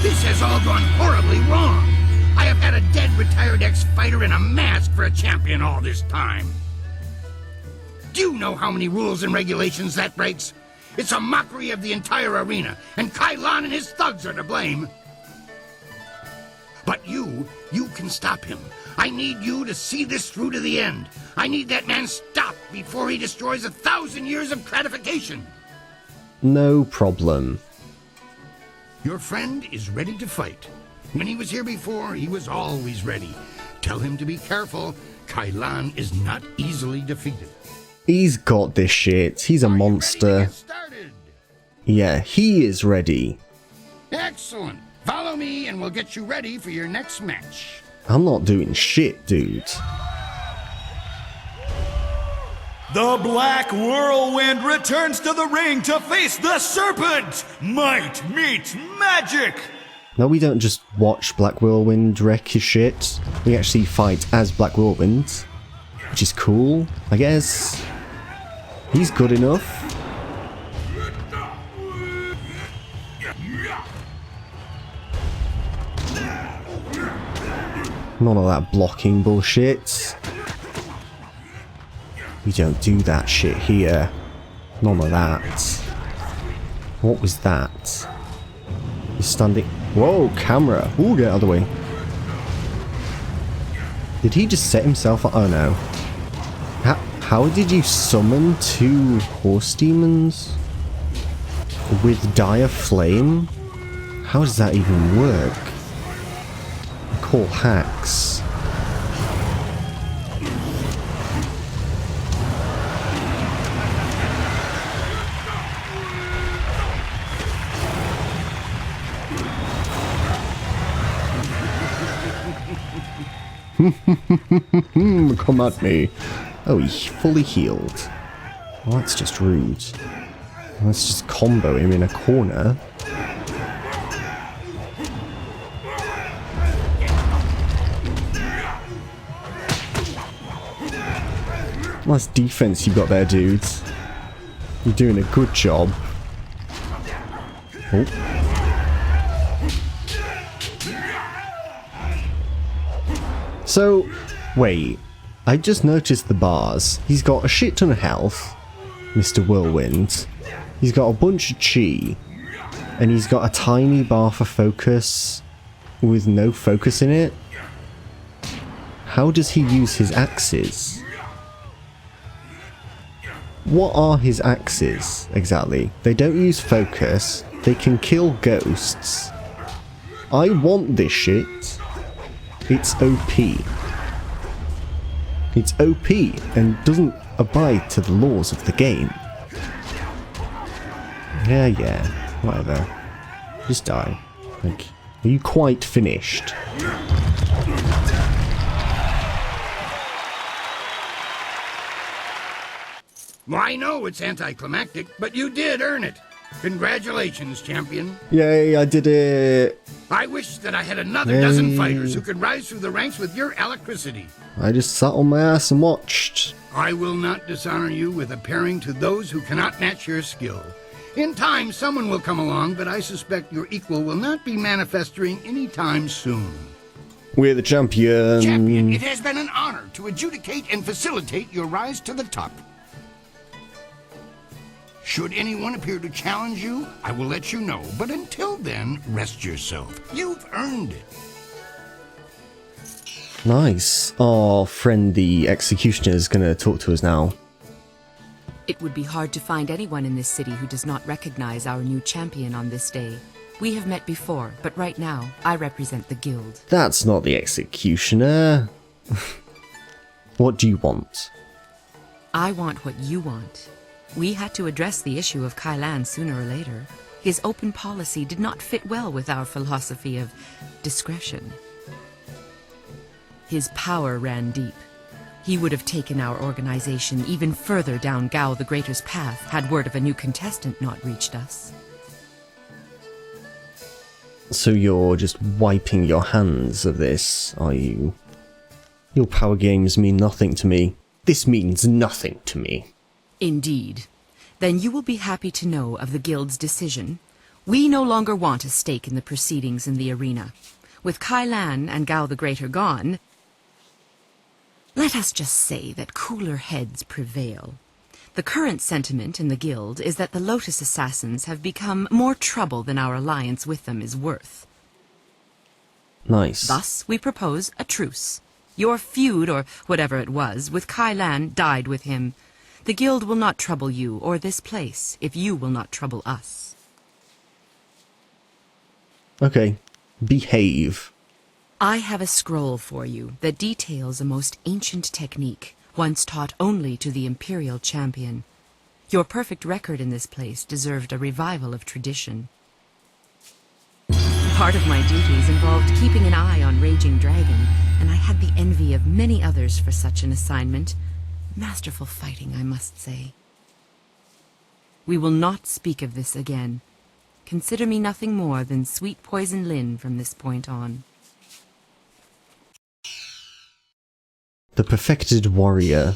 This has all gone horribly wrong. I have had a dead retired ex-fighter in a mask for a champion all this time. Do you know how many rules and regulations that breaks? It's a mockery of the entire arena, and Kailan and his thugs are to blame. But you can stop him. I need you to see this through to the end. I need that man stopped before he destroys 1,000 years of gratification. No problem. Your friend is ready to fight. When he was here before, he was always ready. Tell him to be careful. Kailan is not easily defeated. He's got this shit. He's a monster. Yeah, he is ready. Excellent. Follow me and we'll get you ready for your next match. I'm not doing shit, dude. The Black Whirlwind returns to the ring to face the Serpent! Might meets magic! No, we don't just watch Black Whirlwind wreck his shit. We actually fight as Black Whirlwind, which is cool, I guess. He's good enough. None of that blocking bullshit. We don't do that shit here. None of that. What was that? He's standing... Whoa, camera. Ooh, get out of the way. Did he just set himself up? Oh no. How did you summon 2 horse demons? With dire flame? How does that even work? Call hacks. Come at me. Oh, he's fully healed. Well, that's just rude. Let's just combo him in a corner. Nice defense you got there, dudes. You're doing a good job. Oh. So, wait. I just noticed the bars. He's got a shit ton of health, Mr. Whirlwind. He's got a bunch of chi. And he's got a tiny bar for focus with no focus in it. How does he use his axes? What are his axes, exactly? They don't use focus. They can kill ghosts. I want this shit. It's OP. It's OP and doesn't abide to the laws of the game. Yeah, whatever. Just die. Like, are you quite finished? Well, I know it's anticlimactic, but you did earn it. Congratulations, champion. Yay, I did it. I wish that I had another dozen fighters who could rise through the ranks with your alacrity. I just sat on my ass and watched. I will not dishonor you with appearing to those who cannot match your skill. In time, someone will come along, but I suspect your equal will not be manifesting anytime soon. We're the champion. Champion, it has been an honor to adjudicate and facilitate your rise to the top. Should anyone appear to challenge you, I will let you know. But until then, rest yourself. You've earned it. Nice. Our friend the executioner is going to talk to us now. It would be hard to find anyone in this city who does not recognize our new champion on this day. We have met before, but right now, I represent the guild. That's not the executioner. What do you want? I want what you want. We had to address the issue of Kailan sooner or later. His open policy did not fit well with our philosophy of discretion. His power ran deep. He would have taken our organization even further down Gao the Greater's path had word of a new contestant not reached us. So you're just wiping your hands of this, are you? Your power games mean nothing to me. This means nothing to me. Indeed. Then you will be happy to know of the guild's decision. We no longer want a stake in the proceedings in the arena. With Kai Lan and Gao the Greater gone, let us just say that cooler heads prevail. The current sentiment in the Guild is that the Lotus Assassins have become more trouble than our alliance with them is worth. Nice. Thus, we propose a truce. Your feud, or whatever it was, with Kai Lan died with him. The Guild will not trouble you or this place if you will not trouble us. Okay. Behave. I have a scroll for you that details a most ancient technique, once taught only to the Imperial Champion. Your perfect record in this place deserved a revival of tradition. Part of my duties involved keeping an eye on Raging Dragon, and I had the envy of many others for such an assignment. Masterful fighting, I must say. We will not speak of this again. Consider me nothing more than Sweet Poison Lin from this point on. The Perfected Warrior.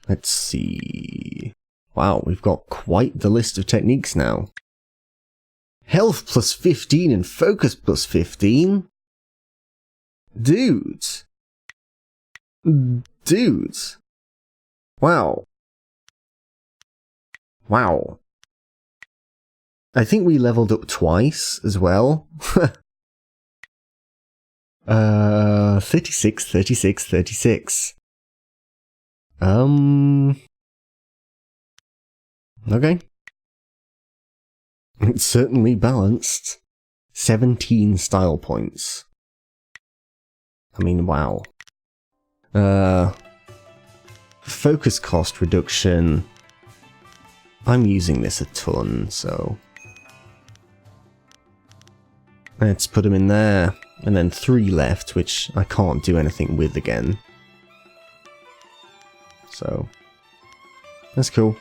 Let's see. Wow, we've got quite the list of techniques now. Health plus 15 and focus plus 15? Dude. Dude. Wow. Wow. I think we leveled up twice as well. 36, 36, 36. Okay. It's certainly balanced. 17 style points. I mean, wow. Focus cost reduction. I'm using this a ton, so... let's put them in there. And then 3 left, which I can't do anything with again. So... that's cool.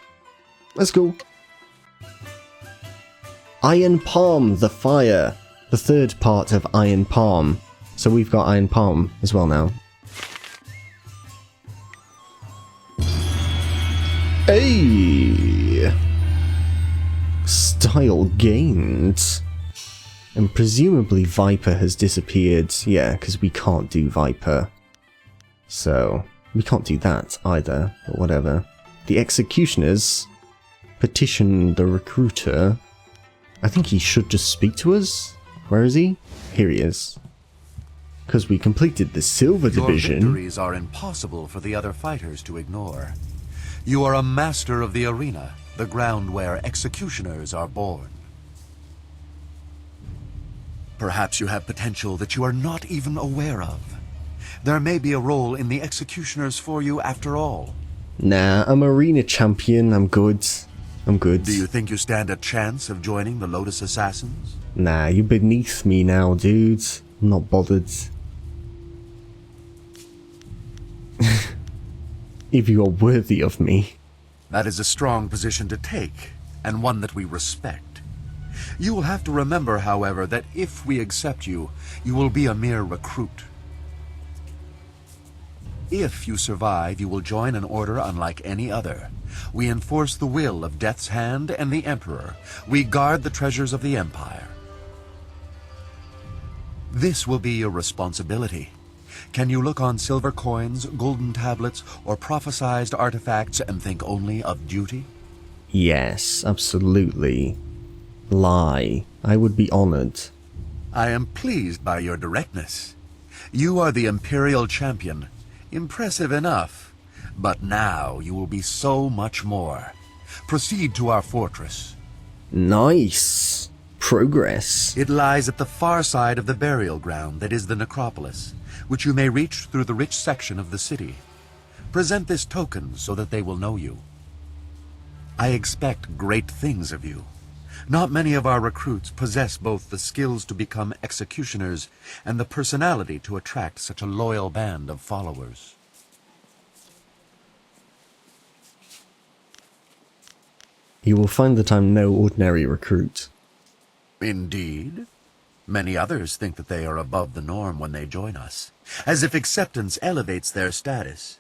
That's cool. Iron Palm, the Fire. The third part of Iron Palm. So we've got Iron Palm as well now. Hey! Style gained. And presumably Viper has disappeared. Yeah, because we can't do Viper. So, we can't do that either, but whatever. The Executioners petition the Recruiter. I think he should just speak to us. Where is he? Here he is. Because we completed the Silver Division. Your victories are impossible for the other fighters to ignore. You are a master of the arena, the ground where executioners are born. Perhaps you have potential that you are not even aware of. There may be a role in the executioners for you after all. Nah, I'm arena champion. I'm good. I'm good. Do you think you stand a chance of joining the Lotus Assassins? Nah, you're beneath me now, dude. I'm not bothered. If you are worthy of me. That is a strong position to take, and one that we respect. You will have to remember, however, that if we accept you, you will be a mere recruit. If you survive, you will join an order unlike any other. We enforce the will of Death's Hand and the Emperor. We guard the treasures of the Empire. This will be your responsibility. Can you look on silver coins, golden tablets, or prophesized artifacts and think only of duty? Yes, absolutely. Lie. I would be honored. I am pleased by your directness. You are the Imperial Champion. Impressive enough. But now you will be so much more. Proceed to our fortress. Nice. Progress. It lies at the far side of the burial ground that is the necropolis, which you may reach through the rich section of the city. Present this token so that they will know you. I expect great things of you. Not many of our recruits possess both the skills to become executioners and the personality to attract such a loyal band of followers. You will find that I'm no ordinary recruit. Indeed. Many others think that they are above the norm when they join us, as if acceptance elevates their status.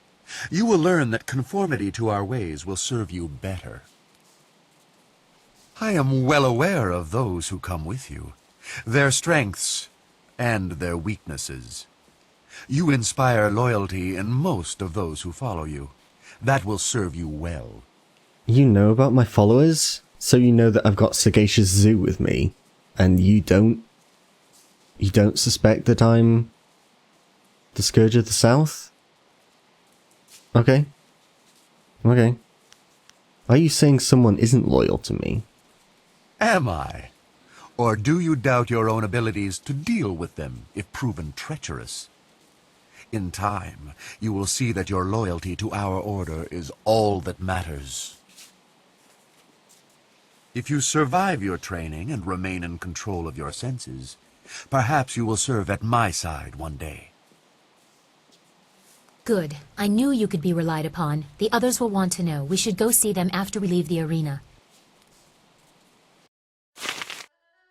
You will learn that conformity to our ways will serve you better. I am well aware of those who come with you, their strengths and their weaknesses. You inspire loyalty in most of those who follow you. That will serve you well. You know about my followers? So you know that I've got Sagacious Zoo with me, and you don't? You don't suspect that I'm the Scourge of the South? Okay. Okay. Are you saying someone isn't loyal to me? Am I? Or do you doubt your own abilities to deal with them if proven treacherous? In time, you will see that your loyalty to our order is all that matters. If you survive your training and remain in control of your senses, perhaps you will serve at my side one day. Good. I knew you could be relied upon. The others will want to know. We should go see them after we leave the arena.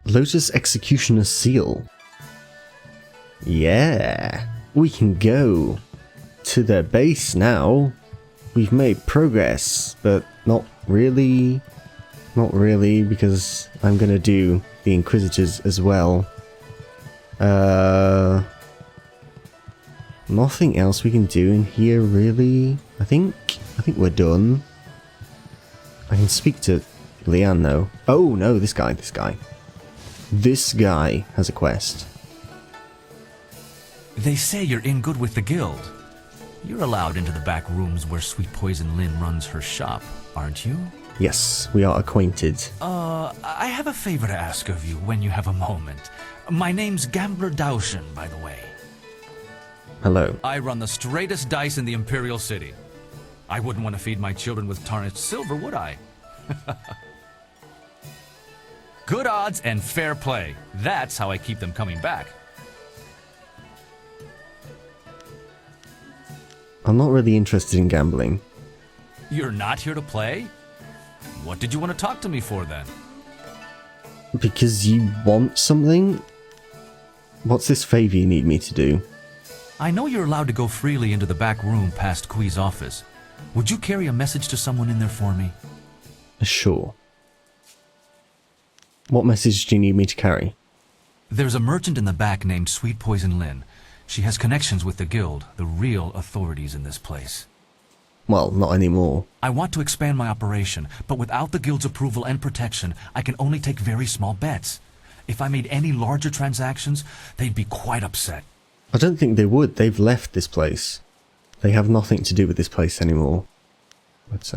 Lotus Executioner's Seal. Yeah. We can go to their base now. We've made progress, but not really. Not really, because I'm gonna do the Inquisitors as well. Nothing else we can do in here, really. I think we're done. I can speak to Leanne though. Oh no, this guy. This guy has a quest. They say you're in good with the guild. You're allowed into the back rooms where Sweet Poison Lynn runs her shop, aren't you? Yes, we are acquainted. I have a favor to ask of you when you have a moment. My name's Gambler Daushin, by the way. Hello. I run the straightest dice in the Imperial City. I wouldn't want to feed my children with tarnished silver, would I? Good odds and fair play. That's how I keep them coming back. I'm not really interested in gambling. You're not here to play? What did you want to talk to me for then? Because you want something? What's this favor you need me to do? I know you're allowed to go freely into the back room past Kui's office. Would you carry a message to someone in there for me? Sure. What message do you need me to carry? There's a merchant in the back named Sweet Poison Lynn. She has connections with the guild, the real authorities in this place. Well, not anymore. I want to expand my operation, but without the guild's approval and protection, I can only take very small bets. If I made any larger transactions, they'd be quite upset. I don't think they would. They've left this place. They have nothing to do with this place anymore. But,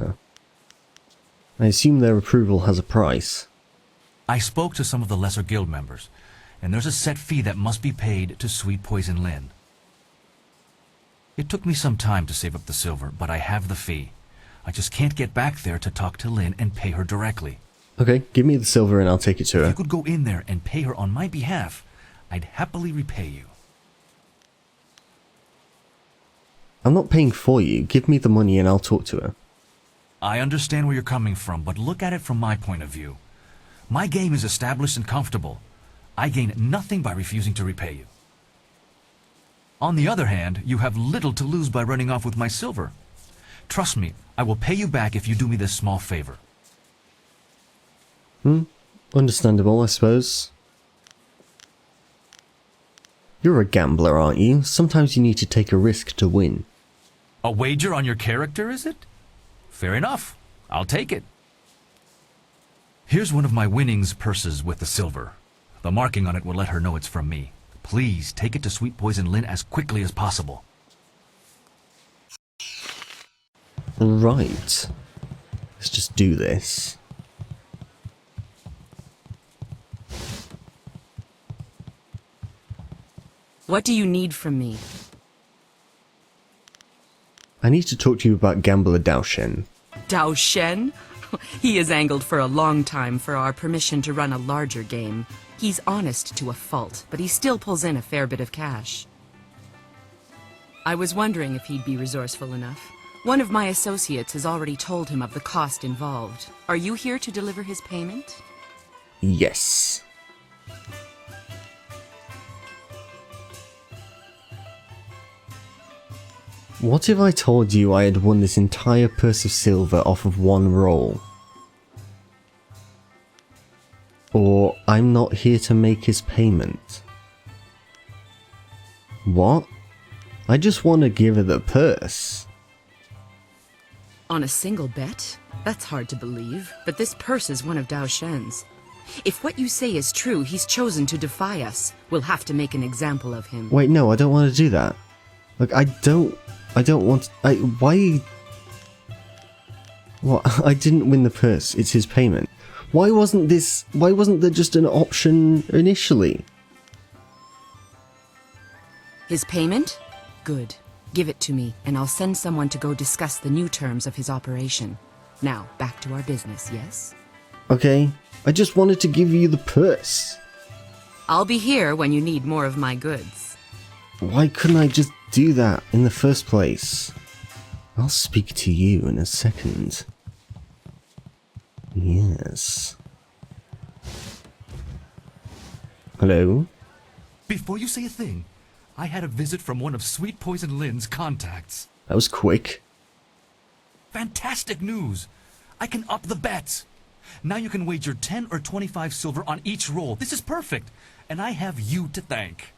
I assume their approval has a price. I spoke to some of the lesser guild members, and there's a set fee that must be paid to Sweet Poison Lynn. It took me some time to save up the silver, but I have the fee. I just can't get back there to talk to Lynn and pay her directly. Okay, give me the silver and I'll take it to If her. you could go in there and pay her on my behalf, I'd happily repay you. I'm not paying for you. Give me the money and I'll talk to her. I understand where you're coming from, but look at it from my point of view. My game is established and comfortable. I gain nothing by refusing to repay you. On the other hand, you have little to lose by running off with my silver. Trust me, I will pay you back if you do me this small favor. Understandable, I suppose. You're a gambler, aren't you? Sometimes you need to take a risk to win. A wager on your character, is it? Fair enough. I'll take it. Here's one of my winnings purses with the silver. The marking on it will let her know it's from me. Please take it to Sweet Poison Lynn as quickly as possible. Right. Let's just do this. What do you need from me? I need to talk to you about Gambler Daoshen. Dao Shen? He has angled for a long time for our permission to run a larger game. He's honest to a fault, but he still pulls in a fair bit of cash. I was wondering if he'd be resourceful enough. One of my associates has already told him of the cost involved. Are you here to deliver his payment? Yes. What if I told you I had won this entire purse of silver off of one roll? I'm not here to make his payment. What? I just want to give her the purse. On a single bet? That's hard to believe, but this purse is one of Dao Shen's. If what you say is true, he's chosen to defy us. We'll have to make an example of him. Wait, no, I don't want to do that. Look, I don't want... why... What? I didn't win the purse. It's his payment. Why wasn't there just an option initially? His payment? Good. Give it to me, and I'll send someone to go discuss the new terms of his operation. Now, back to our business, yes? Okay, I just wanted to give you the purse. I'll be here when you need more of my goods. Why couldn't I just do that in the first place? I'll speak to you in a second. Yes. Hello? Before you say a thing, I had a visit from one of Sweet Poison Lin's contacts. That was quick. Fantastic news! I can up the bets! Now you can wager 10 or 25 silver on each roll. This is perfect! And I have you to thank.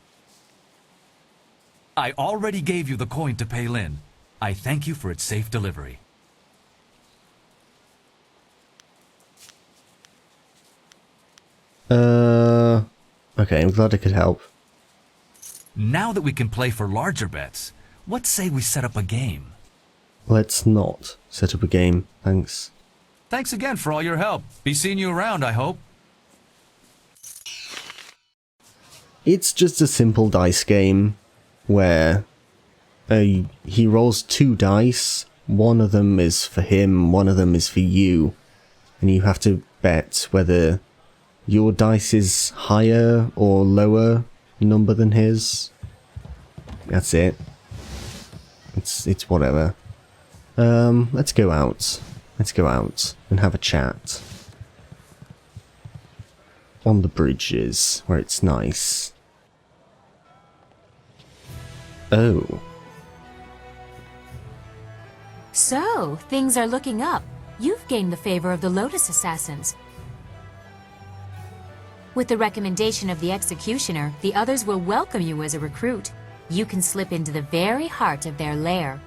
I already gave you the coin to pay Lin. I thank you for its safe delivery. Okay, I'm glad I could help. Now that we can play for larger bets, what say we set up a game? Let's not set up a game, thanks. Thanks again for all your help. Be seeing you around, I hope. It's just a simple dice game where he rolls 2 dice, one of them is for him, one of them is for you, and you have to bet whether your dice is higher or lower number than his. That's it. It's whatever. Let's go out. Let's go out and have a chat. On the bridges, where it's nice. Oh. So, things are looking up. You've gained the favor of the Lotus Assassins. With the recommendation of the Executioner, the others will welcome you as a recruit. You can slip into the very heart of their lair.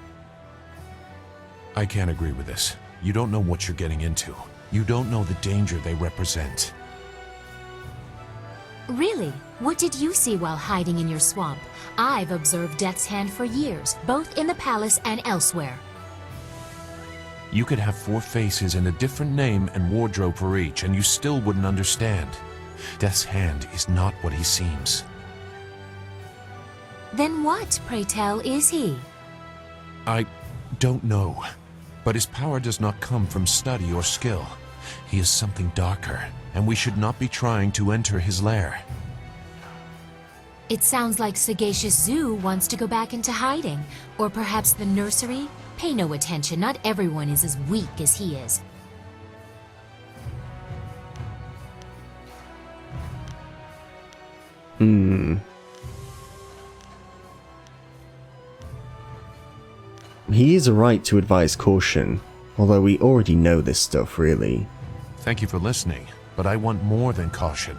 I can't agree with this. You don't know what you're getting into. You don't know the danger they represent. Really? What did you see while hiding in your swamp? I've observed Death's Hand for years, both in the palace and elsewhere. You could have 4 faces and a different name and wardrobe for each, and you still wouldn't understand. Death's Hand is not what he seems. Then what, pray tell, is he? I don't know, but his power does not come from study or skill. He is something darker, and we should not be trying to enter his lair. It sounds like Sagacious Zoo wants to go back into hiding. Or perhaps the nursery? Pay no attention, not everyone is as weak as he is. He is a right to advise caution, although we already know this stuff, really. Thank you for listening, but I want more than caution.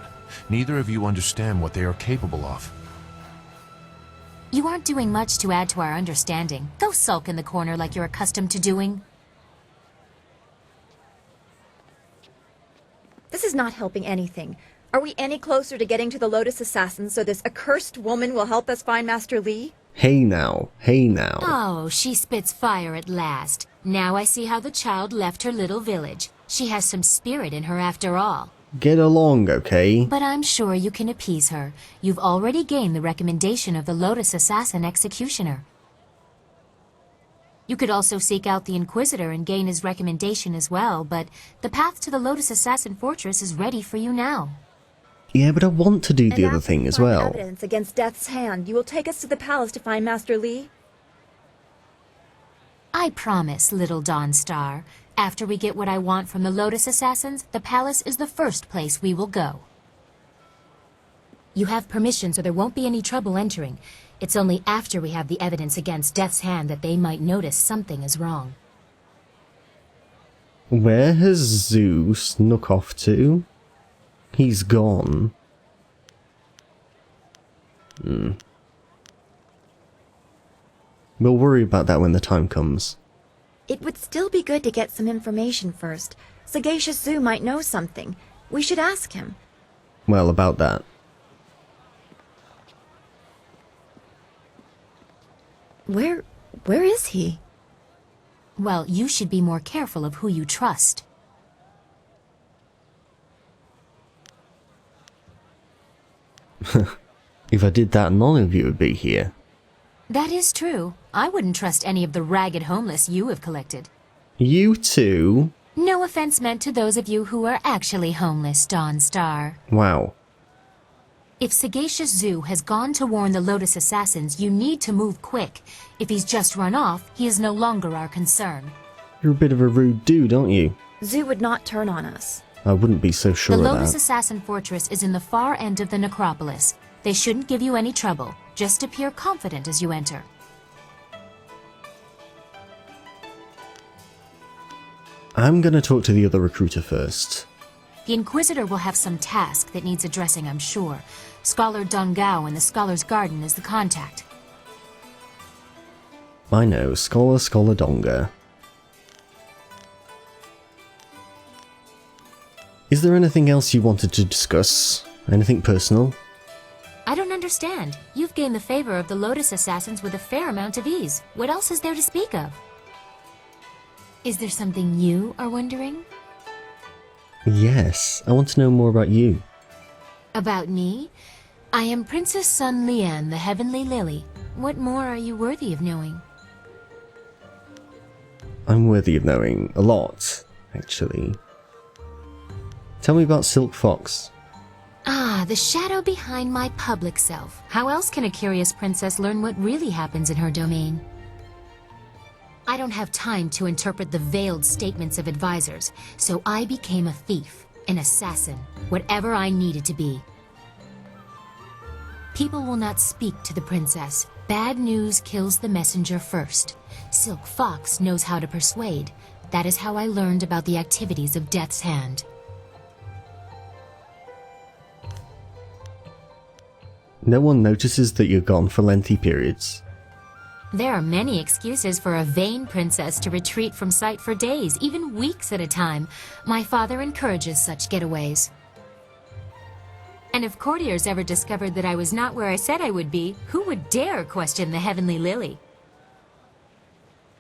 Neither of you understand what they are capable of. You aren't doing much to add to our understanding. Go sulk in the corner like you're accustomed to doing. This is not helping anything. Are we any closer to getting to the Lotus Assassins so this accursed woman will help us find Master Li? Hey now, hey now. Oh, she spits fire at last. Now I see how the child left her little village. She has some spirit in her after all. Get along, okay? But I'm sure you can appease her. You've already gained the recommendation of the Lotus Assassin Executioner. You could also seek out the Inquisitor and gain his recommendation as well, but the path to the Lotus Assassin Fortress is ready for you now. Yeah, but I want to do the other thing as well. Evidence against Death's Hand. You will take us to the palace to find Master Li? I promise, little Dawnstar. After we get what I want from the Lotus Assassins, the palace is the first place we will go. You have permission, so there won't be any trouble entering. It's only after we have the evidence against Death's Hand that they might notice something is wrong. Where has Zoo snuck off to? He's gone. We'll worry about that when the time comes. It would still be good to get some information first. Sagacious Zoo might know something. We should ask him. Well, about that. Where is he? Well, you should be more careful of who you trust. If I did that, none of you would be here. That is true. I wouldn't trust any of the ragged homeless you have collected. You too? No offense meant to those of you who are actually homeless, Dawn Star. Wow. If Sagacious Zoo has gone to warn the Lotus Assassins, you need to move quick. If he's just run off, he is no longer our concern. You're a bit of a rude dude, aren't you? Zoo would not turn on us. I wouldn't be so sure The of Lotus that. Assassin Fortress is in the far end of the necropolis. They shouldn't give you any trouble. Just appear confident as you enter. I'm gonna talk to the other recruiter first. The Inquisitor will have some task that needs addressing, I'm sure. Scholar Dongao in the Scholar's Garden is the contact. I know, Scholar Donga. Is there anything else you wanted to discuss? Anything personal? I don't understand. You've gained the favor of the Lotus Assassins with a fair amount of ease. What else is there to speak of? Is there something you are wondering? Yes, I want to know more about you. About me? I am Princess Sun Lian, the Heavenly Lily. What more are you worthy of knowing? I'm worthy of knowing a lot, actually. Tell me about Silk Fox. Ah, the shadow behind my public self. How else can a curious princess learn what really happens in her domain? I don't have time to interpret the veiled statements of advisors, so I became a thief, an assassin, whatever I needed to be. People will not speak to the princess. Bad news kills the messenger first. Silk Fox knows how to persuade. That is how I learned about the activities of Death's Hand. No one notices that you're gone for lengthy periods. There are many excuses for a vain princess to retreat from sight for days, even weeks at a time. My father encourages such getaways. And if courtiers ever discovered that I was not where I said I would be, who would dare question the Heavenly Lily?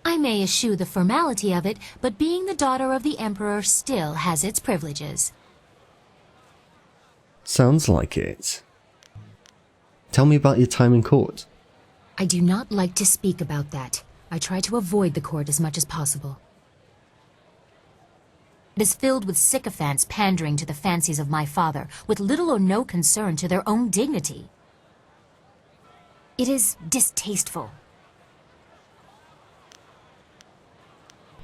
I may eschew the formality of it, but being the daughter of the Emperor still has its privileges. Sounds like it. Tell me about your time in court. I do not like to speak about that. I try to avoid the court as much as possible. It is filled with sycophants pandering to the fancies of my father, with little or no concern to their own dignity. It is distasteful.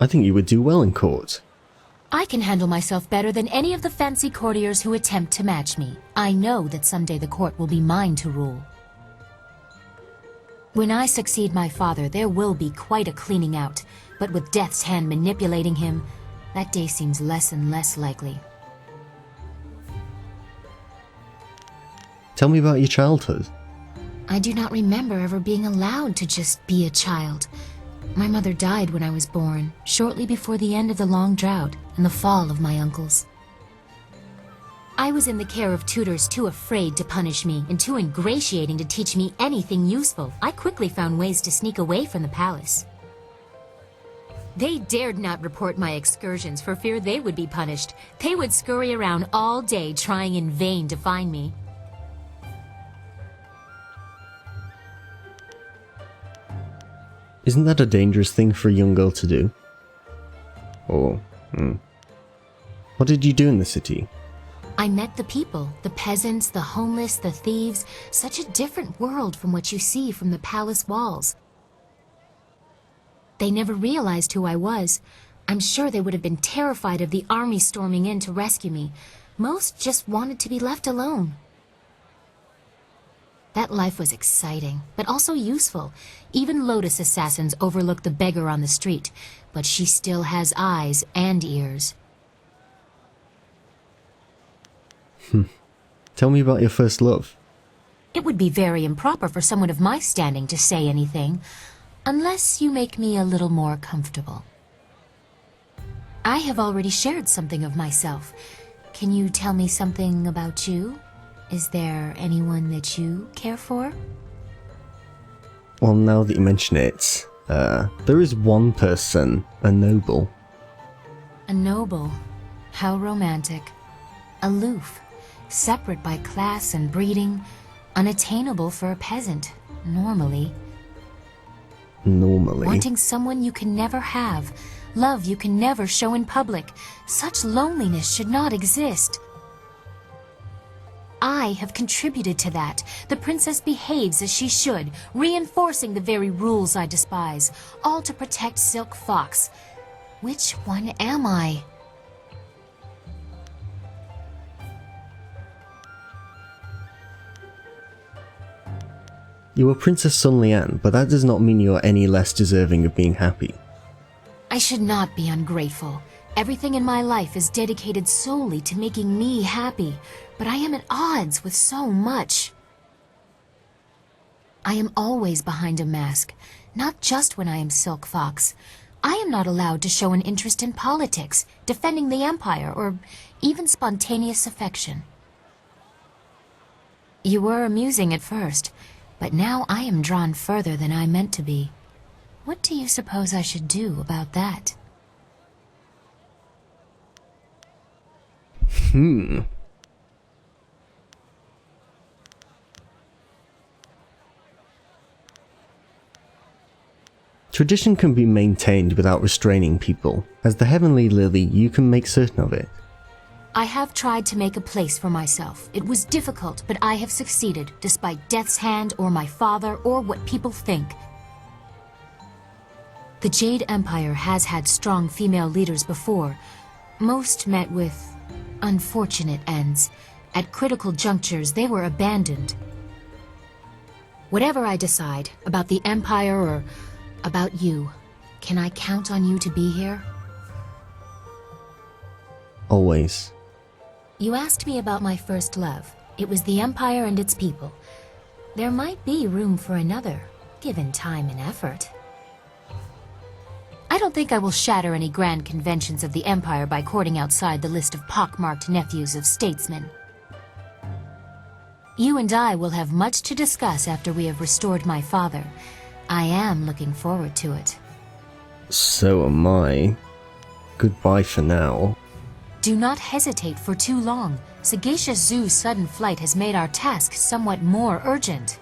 I think you would do well in court. I can handle myself better than any of the fancy courtiers who attempt to match me. I know that someday the court will be mine to rule. When I succeed my father, there will be quite a cleaning out, but with Death's Hand manipulating him, that day seems less and less likely. Tell me about your childhood. I do not remember ever being allowed to just be a child. My mother died when I was born, shortly before the end of the long drought and the fall of my uncles. I was in the care of tutors too afraid to punish me and too ingratiating to teach me anything useful. I quickly found ways to sneak away from the palace. They dared not report my excursions for fear they would be punished. They would scurry around all day trying in vain to find me. Isn't that a dangerous thing for a young girl to do? Or, What did you do in the city? I met the people, the peasants, the homeless, the thieves. Such a different world from what you see from the palace walls. They never realized who I was. I'm sure they would have been terrified of the army storming in to rescue me. Most just wanted to be left alone. That life was exciting, but also useful. Even Lotus assassins overlook the beggar on the street, but she still has eyes and ears. Tell me about your first love. It would be very improper for someone of my standing to say anything, unless you make me a little more comfortable. I have already shared something of myself. Can you tell me something about you? Is there anyone that you care for? Well, now that you mention it, there is one person, a noble. A noble. How romantic. Aloof. Separate by class and breeding. Unattainable for a peasant, normally. Normally. Wanting someone you can never have. Love you can never show in public. Such loneliness should not exist. I have contributed to that. The princess behaves as she should, reinforcing the very rules I despise, all to protect Silk Fox. Which one am I? You are Princess Sun Lian, but that does not mean you are any less deserving of being happy. I should not be ungrateful. Everything in my life is dedicated solely to making me happy, but I am at odds with so much. I am always behind a mask, not just when I am Silk Fox. I am not allowed to show an interest in politics, defending the Empire, or even spontaneous affection. You were amusing at first, but now I am drawn further than I meant to be. What do you suppose I should do about that? Tradition can be maintained without restraining people. As the Heavenly Lily, you can make certain of it. I have tried to make a place for myself. It was difficult, but I have succeeded, despite Death's Hand or my father or what people think. The Jade Empire has had strong female leaders before. Most met with unfortunate ends. At critical junctures, they were abandoned. Whatever I decide, about the Empire or about you, can I count on you to be here? Always. You asked me about my first love. It was the Empire and its people. There might be room for another, given time and effort. I don't think I will shatter any grand conventions of the Empire by courting outside the list of pockmarked nephews of statesmen. You and I will have much to discuss after we have restored my father. I am looking forward to it. So am I. Goodbye for now. Do not hesitate for too long. Sagacious Zoo's sudden flight has made our task somewhat more urgent.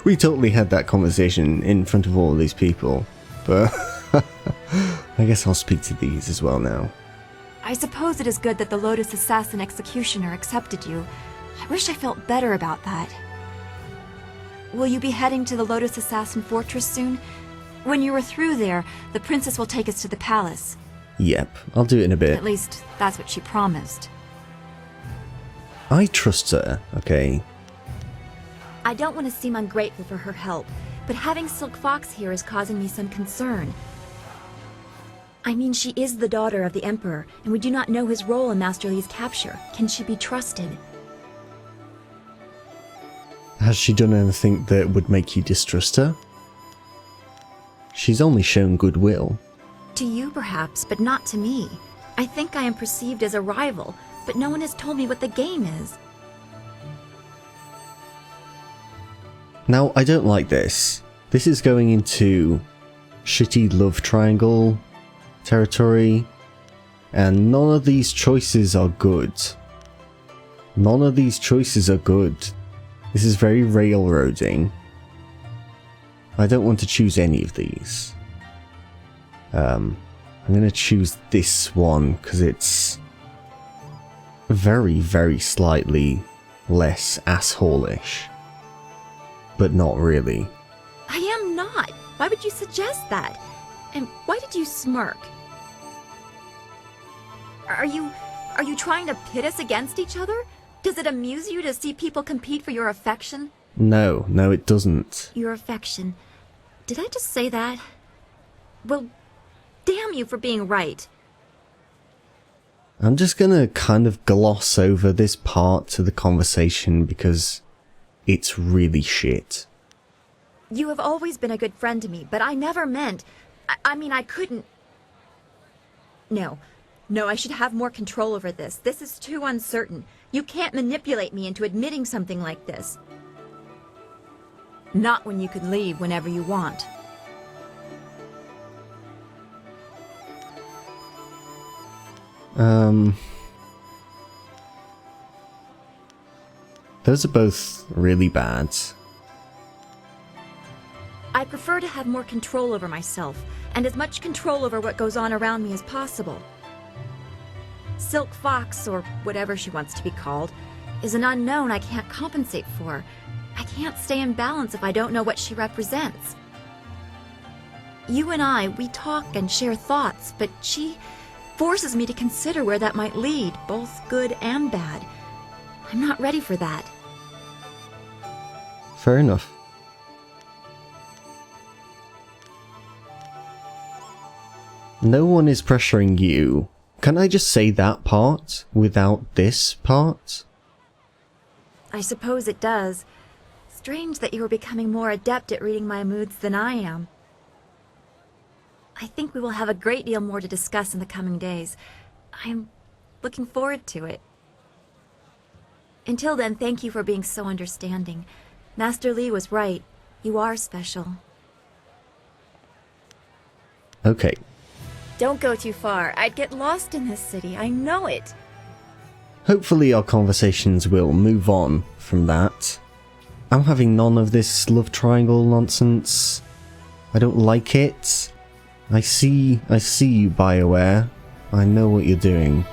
We totally had that conversation in front of all of these people, but I guess I'll speak to these as well now. I suppose it is good that the Lotus Assassin Executioner accepted you. I wish I felt better about that. Will you be heading to the Lotus Assassin Fortress soon? When you are through there, the princess will take us to the palace. Yep, I'll do it in a bit. At least, that's what she promised. I trust her, okay? I don't want to seem ungrateful for her help, but having Silk Fox here is causing me some concern. I mean, she is the daughter of the Emperor, and we do not know his role in Master Li's capture. Can she be trusted? Has she done anything that would make you distrust her? She's only shown goodwill. To you, perhaps, but not to me. I think I am perceived as a rival, but no one has told me what the game is. Now, I don't like this. This is going into shitty love triangle territory, and none of these choices are good. None of these choices are good. This is very railroading. I don't want to choose any of these. I'm going to choose this one because it's very, very slightly less asshole-ish. But not really. I am not. Why would you suggest that? And why did you smirk? Are you trying to pit us against each other? Does it amuse you to see people compete for your affection? No, it doesn't. Your affection. Did I just say that? Well, damn you for being right. I'm just gonna kind of gloss over this part to the conversation because it's really shit. You have always been a good friend to me, but I never meant... I mean, I couldn't... No, I should have more control over this. This is too uncertain. You can't manipulate me into admitting something like this. Not when you can leave whenever you want. Those are both really bad. I prefer to have more control over myself, and as much control over what goes on around me as possible. Silk Fox, or whatever she wants to be called, is an unknown I can't compensate for. I can't stay in balance if I don't know what she represents. You and I, we talk and share thoughts, but she forces me to consider where that might lead, both good and bad. I'm not ready for that. Fair enough. No one is pressuring you. Can I just say that part without this part? I suppose it does. Strange that you are becoming more adept at reading my moods than I am. I think we will have a great deal more to discuss in the coming days. I am looking forward to it. Until then, thank you for being so understanding. Master Li was right. You are special. Okay. Don't go too far. I'd get lost in this city. I know it. Hopefully our conversations will move on from that. I'm having none of this love triangle nonsense. I don't like it. I see you, BioWare. I know what you're doing.